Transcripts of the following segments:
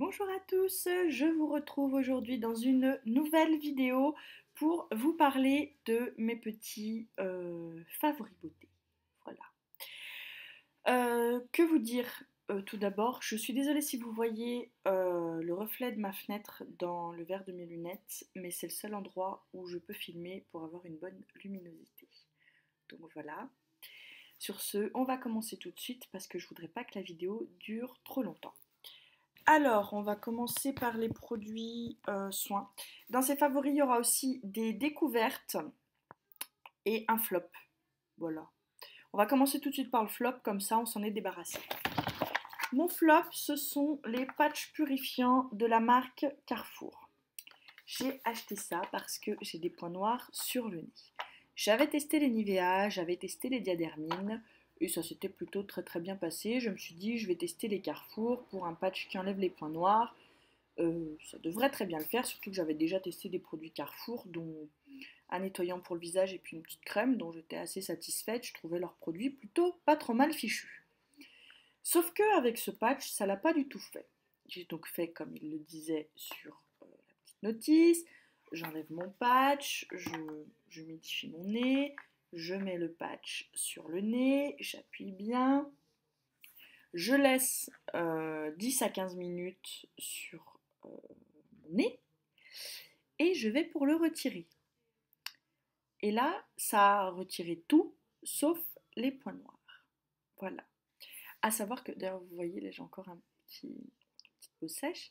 Bonjour à tous, je vous retrouve aujourd'hui dans une nouvelle vidéo pour vous parler de mes petits favoris beauté. Voilà. Que vous dire tout d'abord, je suis désolée si vous voyez le reflet de ma fenêtre dans le verre de mes lunettes, mais c'est le seul endroit où je peux filmer pour avoir une bonne luminosité. Donc voilà. Sur ce, on va commencer tout de suite parce que je voudrais pas que la vidéo dure trop longtemps. Alors, on va commencer par les produits soins. Dans ces favoris, il y aura aussi des découvertes et un flop. Voilà. On va commencer tout de suite par le flop, comme ça on s'en est débarrassé. Mon flop, ce sont les patchs purifiants de la marque Carrefour. J'ai acheté ça parce que j'ai des points noirs sur le nez. J'avais testé les Nivea, j'avais testé les Diadhermine, et ça s'était plutôt très bien passé. Je me suis dit, je vais tester les Carrefour pour un patch qui enlève les points noirs. Ça devrait très bien le faire, surtout que j'avais déjà testé des produits Carrefour, dont un nettoyant pour le visage et puis une petite crème, dont j'étais assez satisfaite. Je trouvais leurs produits plutôt pas trop mal fichus. Sauf que avec ce patch, ça l'a pas du tout fait. J'ai donc fait comme il le disait sur la petite notice. J'enlève mon patch, j'humidifie mon nez, je mets le patch sur le nez, j'appuie bien, je laisse 10 à 15 minutes sur mon nez et je vais pour le retirer. Et là, ça a retiré tout sauf les points noirs. Voilà. À savoir que, d'ailleurs, vous voyez, là j'ai encore une petite peau sèche.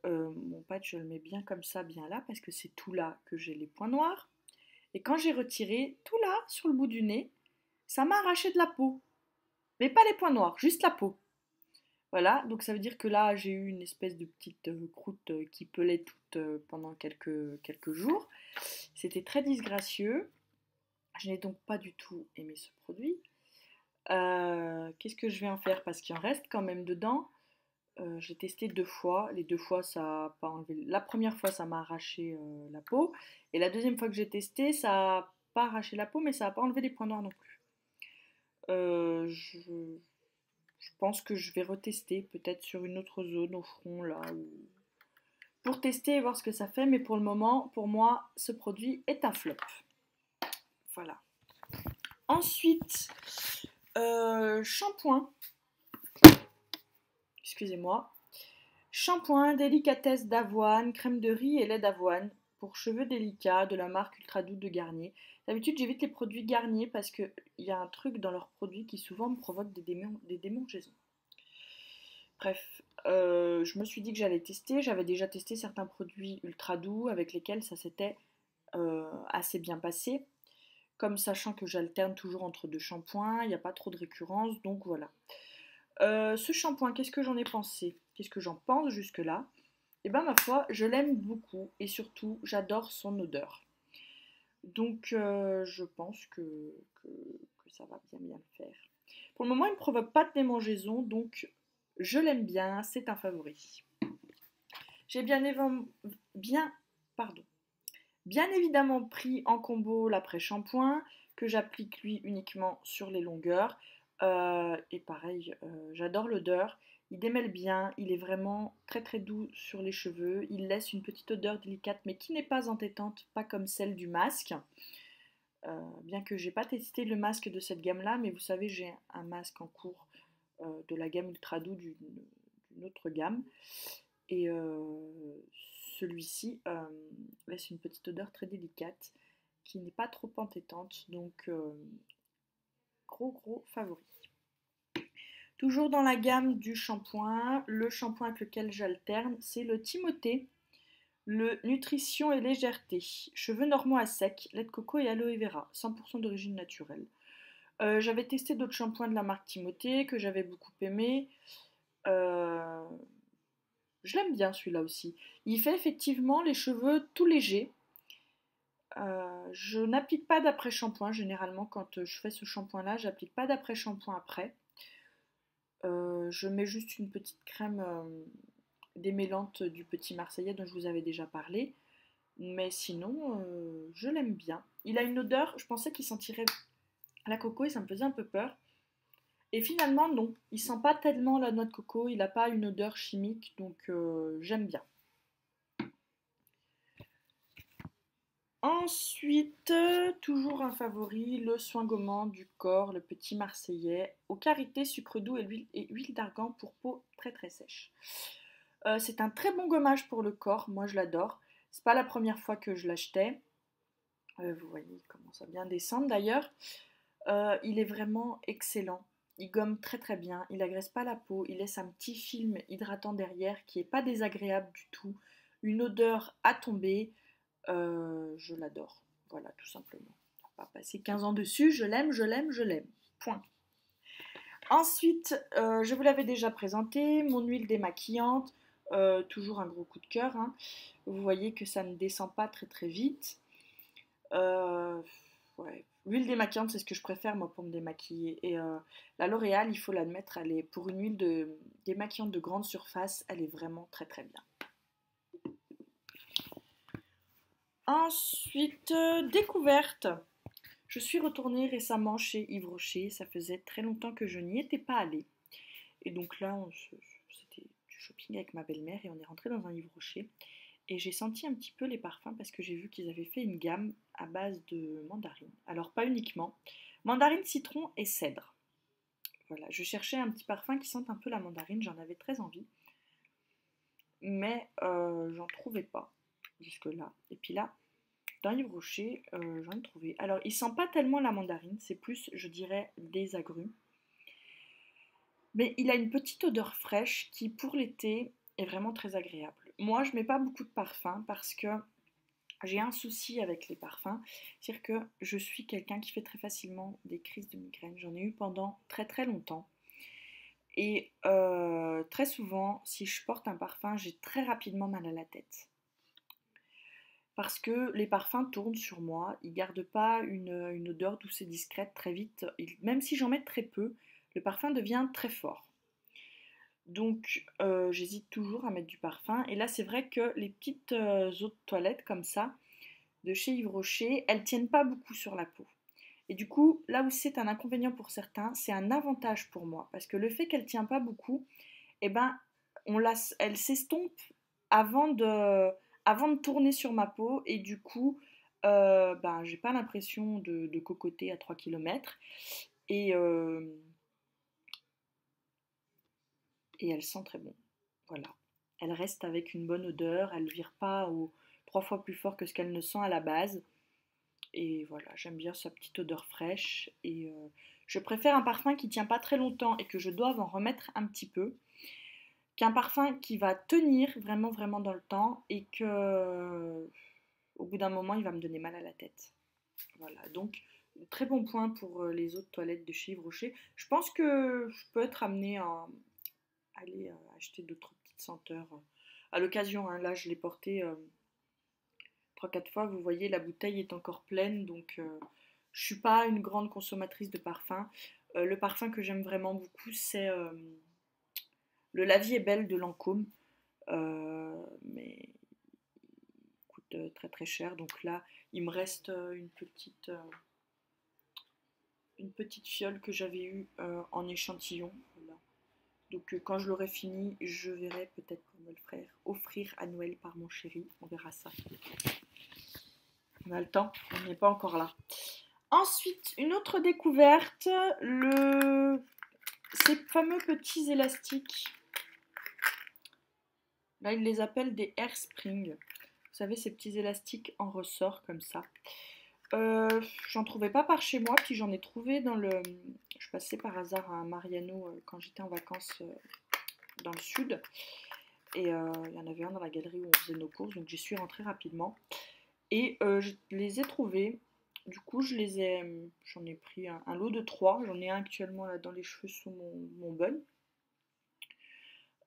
Mon patch, je le mets bien comme ça, bien là, parce que c'est tout là que j'ai les points noirs. Et quand j'ai retiré tout là, sur le bout du nez, ça m'a arraché de la peau. Mais pas les points noirs, juste la peau. Voilà, donc ça veut dire que là, j'ai eu une espèce de petite croûte qui pelait toute pendant quelques jours. C'était très disgracieux. Je n'ai donc pas du tout aimé ce produit. Qu'est-ce que je vais en faire? Parce qu'il en reste quand même dedans. J'ai testé 2 fois. Les 2 fois, ça a pas enlevé. La première fois, ça m'a arraché la peau. Et la deuxième fois que j'ai testé, ça n'a pas arraché la peau, mais ça n'a pas enlevé les points noirs non plus. Je pense que je vais retester, peut-être sur une autre zone au front, là, pour tester et voir ce que ça fait. Mais pour le moment, pour moi, ce produit est un flop. Voilà. Ensuite, shampoing. Excusez-moi. Shampoing, délicatesse d'avoine, crème de riz et lait d'avoine pour cheveux délicats de la marque Ultra Doux de Garnier. D'habitude, j'évite les produits Garnier parce qu'il y a un truc dans leurs produits qui souvent me provoque des démangeaisons. Bref, je me suis dit que j'allais tester. J'avais déjà testé certains produits Ultra Doux avec lesquels ça s'était assez bien passé. Comme sachant que j'alterne toujours entre 2 shampoings, il n'y a pas trop de récurrence, donc voilà. Ce shampoing, qu'est-ce que j'en ai pensé? Qu'est-ce que j'en pense jusque-là? Et bien ma foi, je l'aime beaucoup et surtout j'adore son odeur. Donc je pense que ça va bien le faire. Pour le moment, il ne provoque pas de démangeaison, donc je l'aime bien, c'est un favori. J'ai bien, pardon, bien évidemment pris en combo l'après-shampoing que j'applique lui uniquement sur les longueurs. Et pareil, j'adore l'odeur. Il démêle bien, il est vraiment très doux sur les cheveux. Il laisse une petite odeur délicate mais qui n'est pas entêtante, pas comme celle du masque. Bien que j'ai pas testé le masque de cette gamme-là, mais vous savez, j'ai un masque en cours de la gamme Ultra Doux d'une autre gamme. Et celui-ci laisse une petite odeur très délicate qui n'est pas trop entêtante, donc gros favori. Toujours dans la gamme du shampoing, le shampoing avec lequel j'alterne, c'est le Timothée, le Nutrition et Légèreté, cheveux normaux à sec, lait de coco et aloe vera, 100% d'origine naturelle. J'avais testé d'autres shampoings de la marque Timothée que j'avais beaucoup aimé. Je l'aime bien celui-là aussi. Il fait effectivement les cheveux tout légers. Je n'applique pas d'après-shampoing. Généralement, quand je fais ce shampoing-là, j'applique pas d'après-shampoing après. Je mets juste une petite crème démêlante du Petit Marseillais dont je vous avais déjà parlé. Mais sinon, je l'aime bien. Il a une odeur, je pensais qu'il sentirait la coco et ça me faisait un peu peur. Et finalement, non, il sent pas tellement la noix de coco, il n'a pas une odeur chimique, donc j'aime bien. Ensuite, toujours un favori, le soin gommant du corps, le petit marseillais, au karité, sucre doux et huile d'argan pour peau très très sèche. C'est un très bon gommage pour le corps, moi je l'adore. C'est pas la première fois que je l'achetais. Vous voyez, il commence à bien descendre d'ailleurs. Il est vraiment excellent. Il gomme très très bien, il agresse pas la peau, il laisse un petit film hydratant derrière qui est pas désagréable du tout. Une odeur à tomber, je l'adore. Voilà, tout simplement. On va pas passer 15 ans dessus, je l'aime, je l'aime, je l'aime. Point. Ensuite, je vous l'avais déjà présenté, mon huile démaquillante, toujours un gros coup de cœur, hein. Vous voyez que ça ne descend pas très très vite. Ouais. L'huile démaquillante, c'est ce que je préfère moi pour me démaquiller. Et la L'Oréal, il faut l'admettre, elle est pour une huile démaquillante de grande surface, elle est vraiment très très bien. Ensuite, découverte. Je suis retournée récemment chez Yves Rocher, ça faisait très longtemps que je n'y étais pas allée. Et donc là, c'était du shopping avec ma belle-mère et on est rentré dans un Yves Rocher. Et j'ai senti un petit peu les parfums parce que j'ai vu qu'ils avaient fait une gamme à base de mandarine. Alors pas uniquement, mandarine, citron et cèdre. Voilà, je cherchais un petit parfum qui sente un peu la mandarine, j'en avais très envie. Mais j'en trouvais pas jusque-là. Et puis là, dans Yves Rocher, j'en ai trouvé. Alors, il sent pas tellement la mandarine, c'est plus, je dirais, des agrumes. Mais il a une petite odeur fraîche qui, pour l'été, est vraiment très agréable. Moi, je mets pas beaucoup de parfum parce que j'ai un souci avec les parfums. C'est-à-dire que je suis quelqu'un qui fait très facilement des crises de migraine. J'en ai eu pendant très très longtemps. Et très souvent, si je porte un parfum, j'ai très rapidement mal à la tête. Parce que les parfums tournent sur moi, ils gardent pas une odeur douce et discrète très vite. Même si j'en mets très peu, le parfum devient très fort. Donc j'hésite toujours à mettre du parfum. Et là c'est vrai que les petites eaux de toilette comme ça, de chez Yves Rocher, elles tiennent pas beaucoup sur la peau. Et du coup, là où c'est un inconvénient pour certains, c'est un avantage pour moi. Parce que le fait qu'elle ne tient pas beaucoup, eh ben, elle s'estompe avant de, avant de tourner sur ma peau. Et du coup, ben, j'ai pas l'impression de cocoter à 3 km. Et, euh, et elle sent très bon. Voilà. Elle reste avec une bonne odeur. Elle ne vire pas 3 fois plus fort que ce qu'elle ne sent à la base. Et voilà, j'aime bien sa petite odeur fraîche. Et je préfère un parfum qui tient pas très longtemps et que je doive en remettre un petit peu, qu'un parfum qui va tenir vraiment vraiment dans le temps et que au bout d'un moment il va me donner mal à la tête. Voilà, donc très bon point pour les eaux de toilette de chez Yves Rocher. Je pense que je peux être amenée à aller acheter d'autres petites senteurs à l'occasion, hein. Là je l'ai porté 3-4 fois, vous voyez, la bouteille est encore pleine, donc je suis pas une grande consommatrice de parfum. Le parfum que j'aime vraiment beaucoup, c'est le La Vie est belle de Lancôme, mais il coûte très très cher. Donc là, il me reste une petite fiole que j'avais eue en échantillon. Voilà. Donc quand je l'aurai fini, je verrai peut-être pour me le faire offrir à Noël par mon chéri. On verra ça. On a le temps, on n'est pas encore là. Ensuite, une autre découverte, ces fameux petits élastiques. Là, ils les appellent des Air Spring. Vous savez, ces petits élastiques en ressort comme ça. J'en trouvais pas par chez moi, puis j'en ai trouvé dans le... Je passais par hasard à Mariano quand j'étais en vacances dans le sud. Et il y en avait un dans la galerie où on faisait nos courses, donc j'y suis rentrée rapidement. Et je les ai trouvés. Du coup, j'en ai pris un lot de 3. J'en ai un actuellement là dans les cheveux sous mon bun.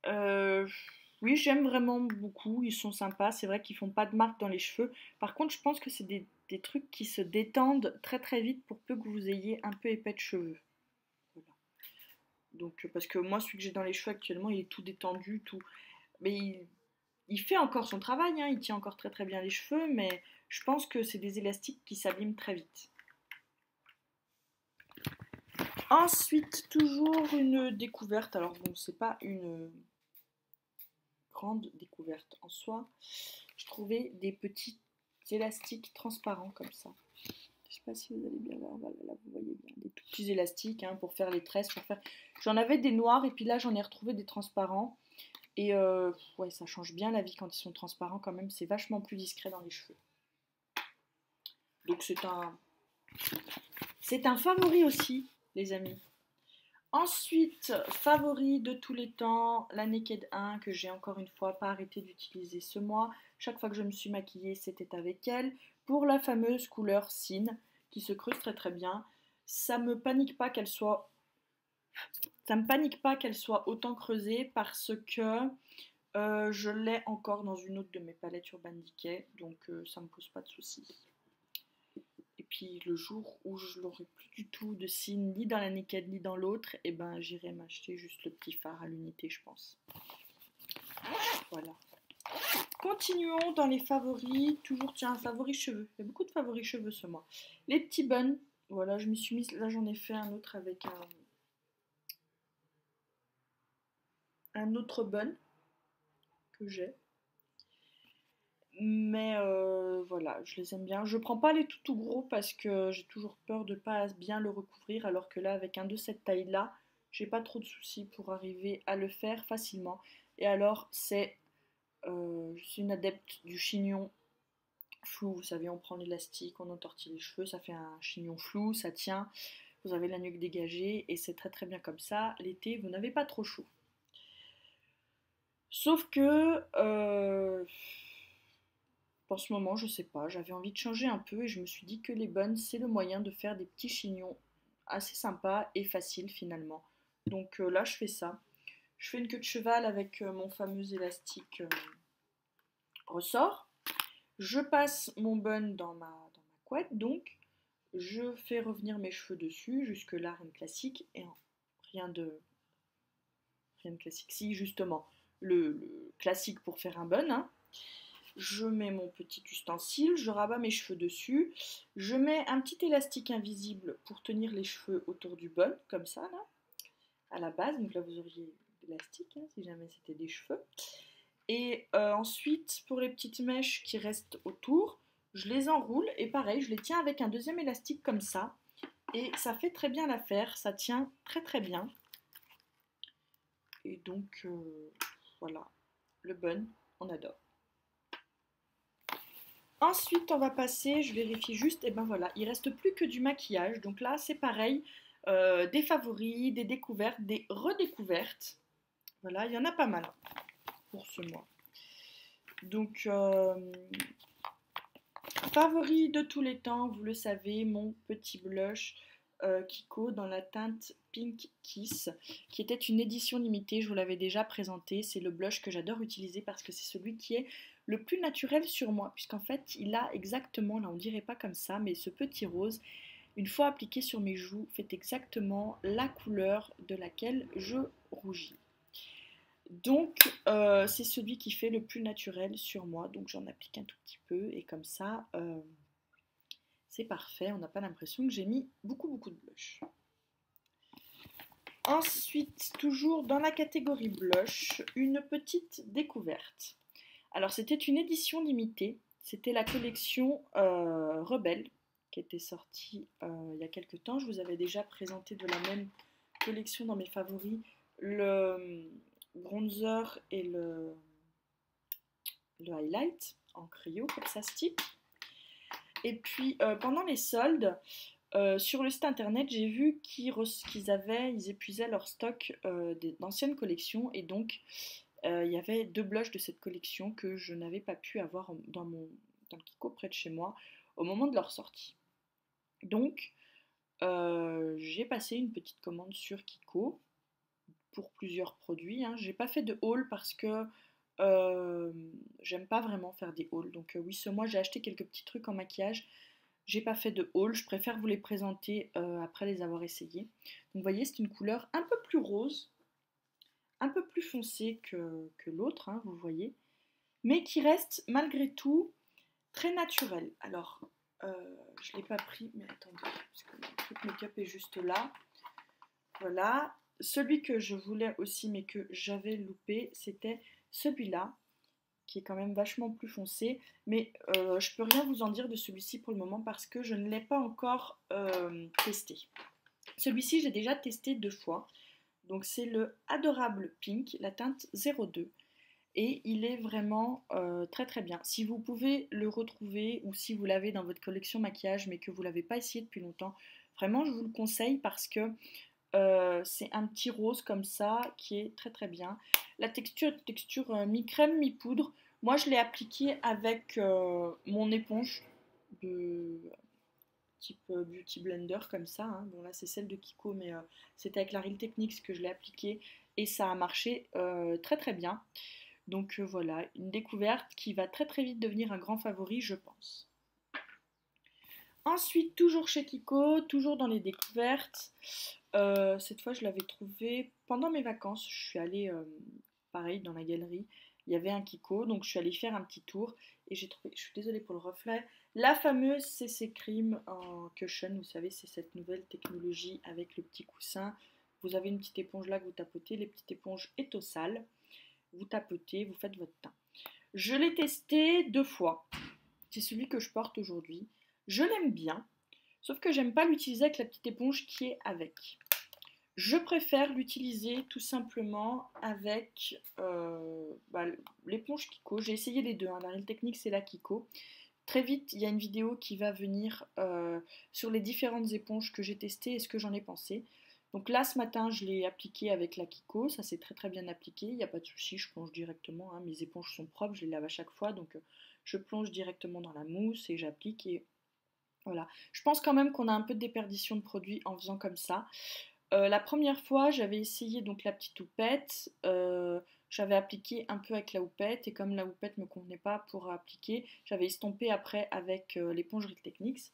Euh, oui, j'aime vraiment beaucoup. Ils sont sympas. C'est vrai qu'ils font pas de marque dans les cheveux. Par contre, je pense que c'est des trucs qui se détendent très très vite pour peu que vous ayez un peu épais de cheveux. Voilà. Donc, parce que moi, celui que j'ai dans les cheveux actuellement, il est tout détendu, tout. Mais il fait encore son travail, hein, il tient encore très très bien les cheveux, mais je pense que c'est des élastiques qui s'abîment très vite. Ensuite, toujours une découverte. Alors bon, c'est pas une grande découverte en soi. Je trouvais des petits élastiques transparents comme ça. Je sais pas si vous allez bien voir, voilà, là vous voyez bien, des tout petits élastiques hein, pour faire les tresses, pour faire... J'en avais des noirs et puis là j'en ai retrouvé des transparents. Et ouais, ça change bien la vie quand ils sont transparents quand même, c'est vachement plus discret dans les cheveux. Donc c'est un favori aussi, les amis. Ensuite, favori de tous les temps, la Naked 1 que j'ai encore une fois pas arrêté d'utiliser ce mois. Chaque fois que je me suis maquillée, c'était avec elle. Pour la fameuse couleur Sin, qui se creuse très très bien. Ça me panique pas qu'elle soit... Ça me panique pas qu'elle soit autant creusée parce que je l'ai encore dans une autre de mes palettes Urban Decay, donc ça me pose pas de soucis. Et puis le jour où je l'aurai plus du tout de signe ni dans la Naked ni dans l'autre, et ben j'irai m'acheter juste le petit fard à l'unité, je pense. Voilà. Continuons dans les favoris. Toujours tiens un favori cheveux. Il y a beaucoup de favoris cheveux ce mois. Les petits buns. Voilà, je m'y suis mise. Là j'en ai fait un autre avec un autre bun que j'ai. Mais voilà, je les aime bien. Je prends pas les tout gros parce que j'ai toujours peur de pas bien le recouvrir, alors que là, avec un de cette taille-là, j'ai pas trop de soucis pour arriver à le faire facilement. Et alors, je suis une adepte du chignon flou. Vous savez, on prend l'élastique, on entortille les cheveux, ça fait un chignon flou, ça tient. Vous avez la nuque dégagée et c'est très très bien comme ça. L'été, vous n'avez pas trop chaud. Sauf que en ce moment, je sais pas, j'avais envie de changer un peu et je me suis dit que les buns, c'est le moyen de faire des petits chignons assez sympas et faciles finalement. Donc là, je fais ça. Je fais une queue de cheval avec mon fameux élastique ressort. Je passe mon bun dans ma couette, donc je fais revenir mes cheveux dessus. Jusque-là, rien de classique et rien de, rien de classique. Si, justement, le classique pour faire un bun, hein. Je mets mon petit ustensile, je rabats mes cheveux dessus, je mets un petit élastique invisible pour tenir les cheveux autour du bol, comme ça là, à la base, donc là vous auriez l'élastique hein, si jamais c'était des cheveux. Et ensuite, pour les petites mèches qui restent autour, je les enroule et pareil, je les tiens avec un deuxième élastique comme ça. Et ça fait très bien l'affaire, ça tient très très bien. Et donc voilà, le bun, on adore. Ensuite, on va passer, je vérifie juste, et ben voilà, il reste plus que du maquillage. Donc là, c'est pareil, des favoris, des découvertes, des redécouvertes. Voilà, il y en a pas mal pour ce mois. Donc, favori de tous les temps, vous le savez, mon petit blush Kiko dans la teinte Pink Kiss, qui était une édition limitée, je vous l'avais déjà présenté. C'est le blush que j'adore utiliser parce que c'est celui qui est le plus naturel sur moi, puisqu'en fait il a exactement, là on dirait pas comme ça, mais ce petit rose, une fois appliqué sur mes joues, fait exactement la couleur de laquelle je rougis. Donc c'est celui qui fait le plus naturel sur moi, donc j'en applique un tout petit peu et comme ça c'est parfait, on n'a pas l'impression que j'ai mis beaucoup de blush. Ensuite, toujours dans la catégorie blush, une petite découverte. Alors c'était une édition limitée, c'était la collection Rebelle qui était sortie il y a quelques temps. Je vous avais déjà présenté de la même collection dans mes favoris le bronzer et le highlight en cryo, comme ça stick. Et puis pendant les soldes, sur le site internet, j'ai vu qu'ils épuisaient leur stock d'anciennes collections et donc il y avait 2 blushs de cette collection que je n'avais pas pu avoir dans le Kiko près de chez moi au moment de leur sortie. Donc j'ai passé une petite commande sur Kiko pour plusieurs produits. Hein. J'ai pas fait de haul parce que j'aime pas vraiment faire des hauls. Donc oui, ce mois j'ai acheté quelques petits trucs en maquillage. J'ai pas fait de haul, je préfère vous les présenter après les avoir essayés. Donc vous voyez, c'est une couleur un peu plus rose, un peu plus foncée que l'autre, hein, vous voyez, mais qui reste malgré tout très naturelle. Alors, je l'ai pas pris, mais attendez, parce que le truc make-up est juste là. Voilà. Celui que je voulais aussi, mais que j'avais loupé, c'était celui-là, qui est quand même vachement plus foncé. Mais je peux rien vous en dire de celui-ci pour le moment parce que je ne l'ai pas encore testé. Celui-ci, j'ai déjà testé 2 fois. Donc c'est le Adorable Pink, la teinte 02. Et il est vraiment très très bien. Si vous pouvez le retrouver ou si vous l'avez dans votre collection maquillage mais que vous ne l'avez pas essayé depuis longtemps, vraiment je vous le conseille parce que c'est un petit rose comme ça qui est très très bien. La texture mi-crème, mi-poudre. Moi je l'ai appliqué avec mon éponge de type Beauty Blender comme ça, hein. Bon là c'est celle de Kiko mais c'était avec la Real Techniques que je l'ai appliqué et ça a marché très très bien. Donc voilà, une découverte qui va très très vite devenir un grand favori je pense. Ensuite, toujours chez Kiko, toujours dans les découvertes. Cette fois, je l'avais trouvé pendant mes vacances. Je suis allée, pareil, dans la galerie. Il y avait un Kiko, donc je suis allée faire un petit tour. Et j'ai trouvé, je suis désolée pour le reflet, la fameuse CC Cream en cushion. Vous savez, c'est cette nouvelle technologie avec le petit coussin. Vous avez une petite éponge là que vous tapotez. Les petites éponges étosales. Vous tapotez, vous faites votre teint. Je l'ai testé 2 fois. C'est celui que je porte aujourd'hui. Je l'aime bien, sauf que j'aime pas l'utiliser avec la petite éponge qui est avec. Je préfère l'utiliser tout simplement avec l'éponge Kiko. J'ai essayé les deux, hein, la Real Techniques et la Kiko. Très vite, il y a une vidéo qui va venir sur les différentes éponges que j'ai testées et ce que j'en ai pensé. Donc là, ce matin, je l'ai appliqué avec la Kiko. Ça s'est très très bien appliqué. Il n'y a pas de souci, je plonge directement, hein. Mes éponges sont propres, je les lave à chaque fois. Donc je plonge directement dans la mousse et j'applique. Et voilà. Je pense quand même qu'on a un peu de déperdition de produit en faisant comme ça. La première fois, j'avais essayé donc la petite houppette. J'avais appliqué un peu avec la houppette et comme la houppette ne me convenait pas pour appliquer, j'avais estompé après avec l'éponge Real Techniques.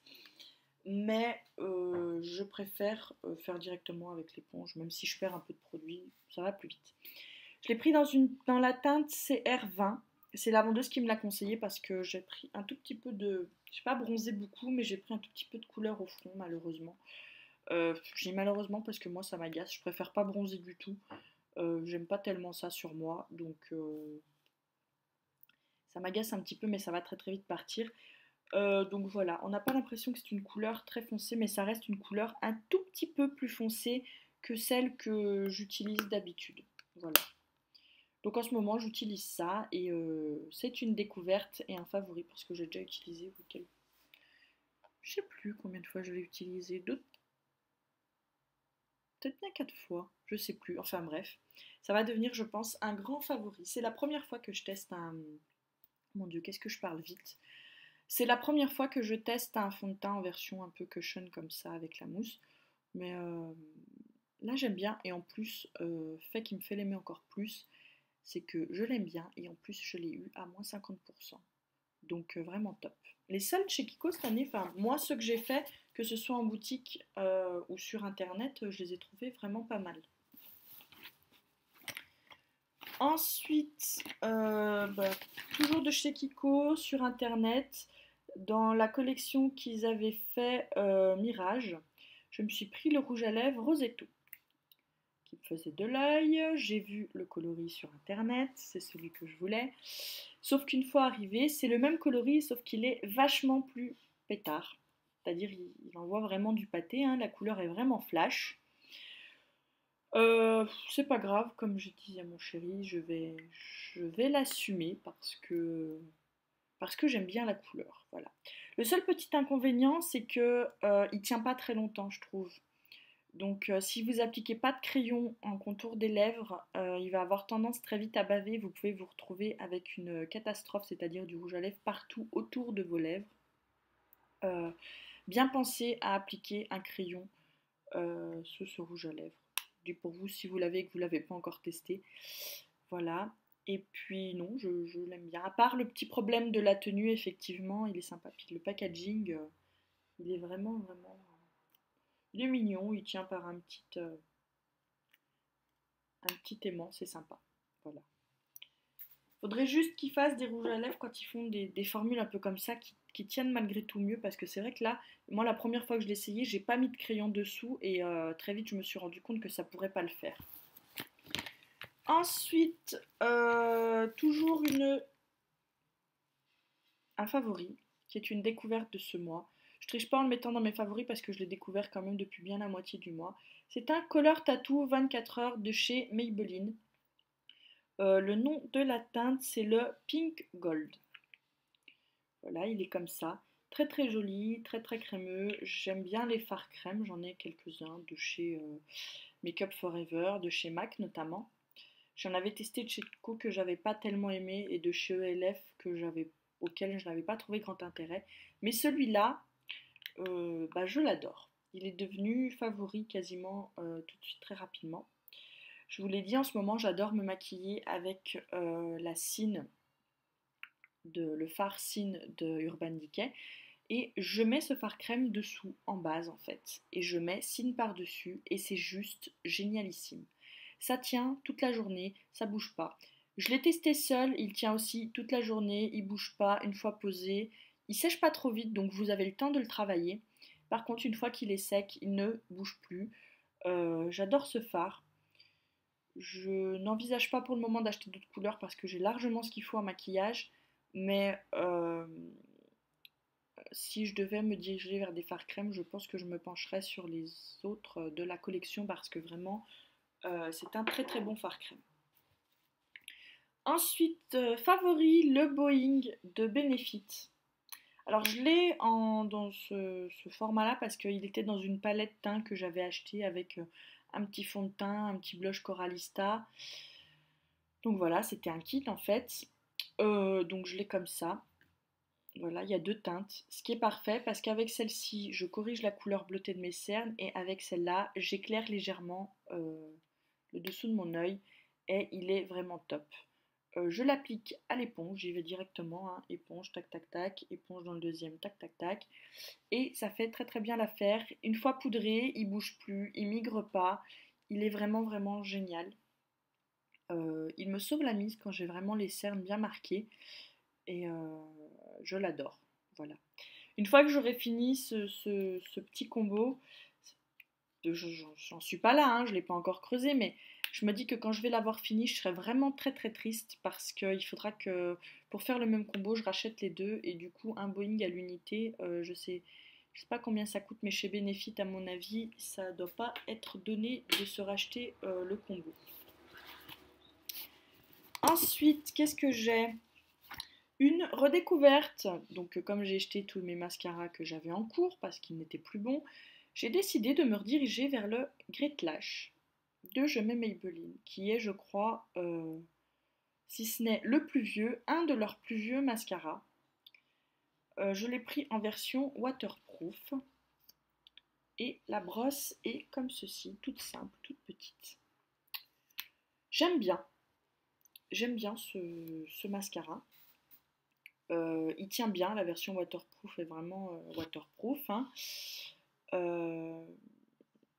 Mais je préfère faire directement avec l'éponge, même si je perds un peu de produit, ça va plus vite. Je l'ai pris dans la teinte CR20. C'est la vendeuse qui me l'a conseillé parce que j'ai pris un tout petit peu de... Je n'ai pas bronzé beaucoup, mais j'ai pris un tout petit peu de couleur au front, malheureusement. J'ai malheureusement parce que moi, ça m'agace. Je préfère pas bronzer du tout. J'aime pas tellement ça sur moi. Donc, ça m'agace un petit peu, mais ça va très très vite partir. Donc voilà, on n'a pas l'impression que c'est une couleur très foncée, mais ça reste une couleur un tout petit peu plus foncée que celle que j'utilise d'habitude. Voilà. Donc en ce moment, j'utilise ça et c'est une découverte et un favori parce que j'ai déjà utilisé. Je sais plus combien de fois je l'ai utilisé. Peut-être bien 4 fois. Je sais plus. Enfin bref, ça va devenir, je pense, un grand favori. C'est la première fois que je teste un. Mon Dieu, qu'est-ce que je parle vite. C'est la première fois que je teste un fond de teint en version un peu cushion comme ça avec la mousse. Mais là j'aime bien et en plus, fait qui me fait l'aimer encore plus, c'est que je l'aime bien et en plus je l'ai eu à moins 50%. Donc vraiment top. Les soldes chez Kiko cette année, enfin moi ceux que j'ai fait, que ce soit en boutique ou sur internet, je les ai trouvés vraiment pas mal. Ensuite, toujours de chez Kiko sur internet, dans la collection qu'ils avaient fait Mirage, je me suis pris le rouge à lèvres Rosetto qui me faisait de l'œil. J'ai vu le coloris sur internet, c'est celui que je voulais. Sauf qu'une fois arrivé, c'est le même coloris, sauf qu'il est vachement plus pétard. C'est-à-dire, il envoie vraiment du pâté, hein, la couleur est vraiment flash. C'est pas grave, comme je disais à mon chéri, je vais l'assumer parce que j'aime bien la couleur. Voilà. Le seul petit inconvénient, c'est que il tient pas très longtemps, je trouve. Donc si vous appliquez pas de crayon en contour des lèvres, il va avoir tendance très vite à baver. Vous pouvez vous retrouver avec une catastrophe, c'est-à-dire du rouge à lèvres partout autour de vos lèvres. Euh, Bien penser à appliquer un crayon sur ce rouge à lèvres. Du pour vous si vous l'avez et que vous ne l'avez pas encore testé. Voilà. Et puis non, je l'aime bien. À part le petit problème de la tenue, effectivement, il est sympa. Puis le packaging, il est vraiment, vraiment... Il est mignon, il tient par un petit aimant, c'est sympa. Voilà. Faudrait juste qu'ils fassent des rouges à lèvres quand ils font des formules un peu comme ça qui tiennent malgré tout mieux parce que c'est vrai que là, moi la première fois que je l'ai essayé, j'ai pas mis de crayon dessous et très vite je me suis rendu compte que ça pourrait pas le faire. Ensuite, toujours un favori qui est une découverte de ce mois. Je triche pas en le mettant dans mes favoris parce que je l'ai découvert quand même depuis bien la moitié du mois. C'est un Color Tattoo 24 heures de chez Maybelline. Le nom de la teinte c'est le Pink Gold. Voilà, il est comme ça. Très très joli, très très crémeux. J'aime bien les fards crème, j'en ai quelques-uns de chez Make Up Forever, de chez MAC notamment. J'en avais testé de chez Co que j'avais pas tellement aimé et de chez ELF auquel je n'avais pas trouvé grand intérêt. Mais celui-là, je l'adore. Il est devenu favori quasiment tout de suite très rapidement. Je vous l'ai dit, en ce moment, j'adore me maquiller avec le fard Cine de Urban Decay. Et je mets ce fard crème dessous, en base en fait. Et je mets Cine par-dessus et c'est juste génialissime. Ça tient toute la journée, ça bouge pas. Je l'ai testé seul, il tient aussi toute la journée, il bouge pas une fois posé. Il sèche pas trop vite donc vous avez le temps de le travailler. Par contre, une fois qu'il est sec, il ne bouge plus. J'adore ce fard. Je n'envisage pas pour le moment d'acheter d'autres couleurs parce que j'ai largement ce qu'il faut en maquillage. Mais si je devais me diriger vers des fards crème, je pense que je me pencherais sur les autres de la collection parce que vraiment, c'est un très très bon fard crème. Ensuite, favori, le Boeing de Benefit. Alors je l'ai dans ce format-là parce qu'il était dans une palette teint que j'avais acheté avec un petit fond de teint, un petit blush Coralista. Donc voilà, c'était un kit en fait. Donc je l'ai comme ça. Voilà, il y a deux teintes, ce qui est parfait parce qu'avec celle-ci, je corrige la couleur bleutée de mes cernes et avec celle-là, j'éclaire légèrement le dessous de mon œil et il est vraiment top. Je l'applique à l'éponge, j'y vais directement, hein, éponge, tac tac tac, éponge dans le deuxième, tac tac tac, et ça fait très très bien l'affaire. Une fois poudré, il bouge plus, il migre pas, il est vraiment vraiment génial. Il me sauve la mise quand j'ai vraiment les cernes bien marquées et je l'adore. Voilà. Une fois que j'aurai fini ce petit combo, j'en suis pas là, hein, je ne l'ai pas encore creusé, mais je me dis que quand je vais l'avoir fini, je serai vraiment très très triste parce qu'il faudra que pour faire le même combo, je rachète les deux et du coup un Boeing à l'unité, je sais pas combien ça coûte, mais chez Benefit, à mon avis, ça doit pas être donné de se racheter le combo. Ensuite, qu'est-ce que j'ai? Une redécouverte. Donc, comme j'ai jeté tous mes mascaras que j'avais en cours parce qu'ils n'étaient plus bons, j'ai décidé de me rediriger vers le Great Lash de Je mets Maybelline, qui est, je crois, si ce n'est le plus vieux, un de leurs plus vieux mascaras. Je l'ai pris en version waterproof et la brosse est comme ceci, toute simple, toute petite. J'aime bien, ce mascara. Il tient bien, la version waterproof est vraiment waterproof. Hein. Euh,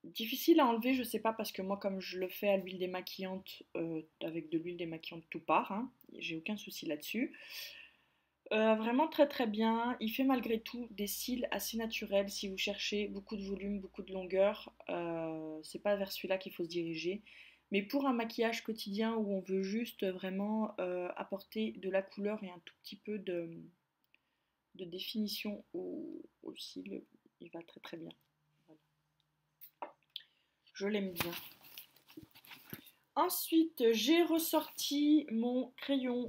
Difficile à enlever, je sais pas, parce que moi, comme je le fais à l'huile démaquillante, avec de l'huile démaquillante tout part, hein, j'ai aucun souci là-dessus. Vraiment très très bien. Il fait malgré tout des cils assez naturels. Si vous cherchez beaucoup de volume, beaucoup de longueur, c'est pas vers celui-là qu'il faut se diriger. Mais pour un maquillage quotidien où on veut juste vraiment apporter de la couleur et un tout petit peu de définition au cils, il va très très bien. Voilà. Je l'aime bien. Ensuite, j'ai ressorti mon crayon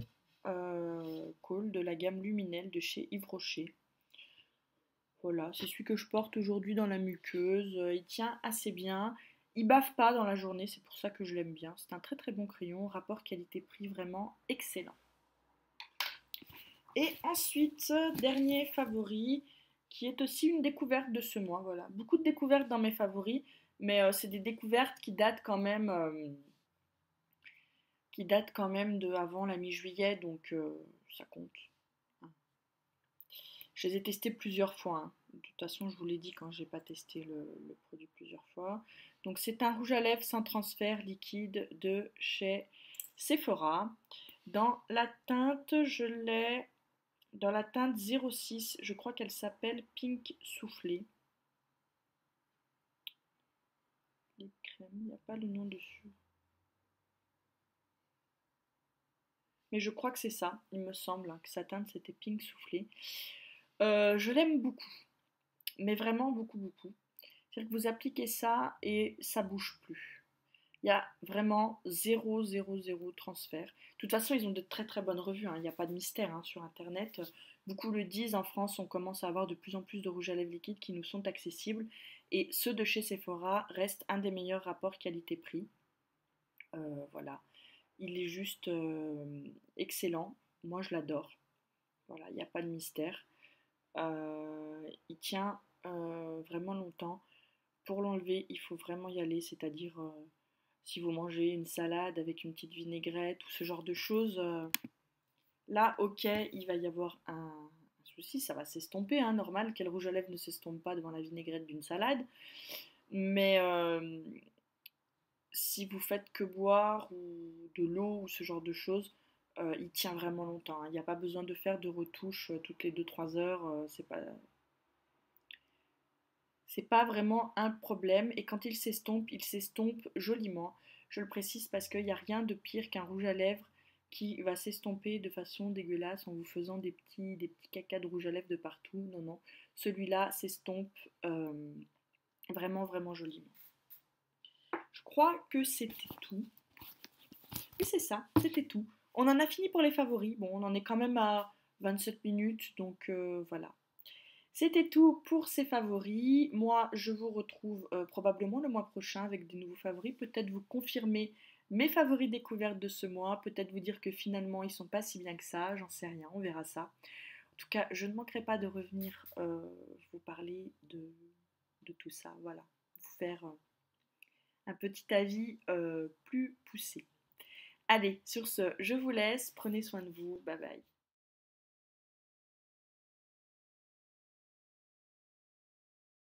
Kohl de la gamme Luminelle de chez Yves Rocher. Voilà, c'est celui que je porte aujourd'hui dans la muqueuse. Il tient assez bien. Il bave pas dans la journée, c'est pour ça que je l'aime bien. C'est un très très bon crayon, rapport qualité-prix vraiment excellent. Et ensuite, dernier favori, qui est aussi une découverte de ce mois. Voilà, beaucoup de découvertes dans mes favoris, mais c'est des découvertes qui datent quand même de avant la mi-juillet, donc ça compte. Hein. Je les ai testés plusieurs fois. Hein. De toute façon, je vous l'ai dit quand j'ai pas testé le produit plusieurs fois. Donc c'est un rouge à lèvres sans transfert liquide de chez Sephora. Dans la teinte, je l'ai dans la teinte 06, je crois qu'elle s'appelle Pink Soufflé. Lip crème, il n'y a pas le nom dessus. Mais je crois que c'est ça, il me semble, hein, que sa teinte c'était Pink Soufflé. Je l'aime beaucoup, mais vraiment beaucoup, beaucoup. C'est-à-dire que vous appliquez ça et ça bouge plus. Il y a vraiment zéro, zéro, zéro transfert. De toute façon, ils ont de très très bonnes revues, hein. Il n'y a pas de mystère, hein, sur Internet. Beaucoup le disent, en France, on commence à avoir de plus en plus de rouges à lèvres liquides qui nous sont accessibles. Et ceux de chez Sephora restent un des meilleurs rapports qualité-prix. Voilà. Il est juste excellent. Moi, je l'adore. Voilà, il n'y a pas de mystère. Il tient vraiment longtemps. Pour l'enlever, il faut vraiment y aller, c'est-à-dire si vous mangez une salade avec une petite vinaigrette ou ce genre de choses, là, ok, il va y avoir un souci, ça va s'estomper, hein, normal, quel rouge à lèvres ne s'estompe pas devant la vinaigrette d'une salade, mais si vous faites que boire ou de l'eau ou ce genre de choses, il tient vraiment longtemps, hein. Il n'y a pas besoin de faire de retouches toutes les 2-3 heures, c'est pas vraiment un problème. Et quand il s'estompe joliment. Je le précise parce qu'il n'y a rien de pire qu'un rouge à lèvres qui va s'estomper de façon dégueulasse en vous faisant des petits cacas de rouge à lèvres de partout. Non, non. Celui-là s'estompe vraiment, vraiment joliment. Je crois que c'était tout. Oui, c'est ça, c'était tout. On en a fini pour les favoris. Bon, on en est quand même à 27 minutes, donc voilà. C'était tout pour ces favoris. Moi, je vous retrouve probablement le mois prochain avec des nouveaux favoris. Peut-être vous confirmer mes favoris découvertes de ce mois. Peut-être vous dire que finalement, ils sont pas si bien que ça. J'en sais rien, on verra ça. En tout cas, je ne manquerai pas de revenir vous parler de tout ça. Voilà, vous faire un petit avis plus poussé. Allez, sur ce, je vous laisse. Prenez soin de vous. Bye bye.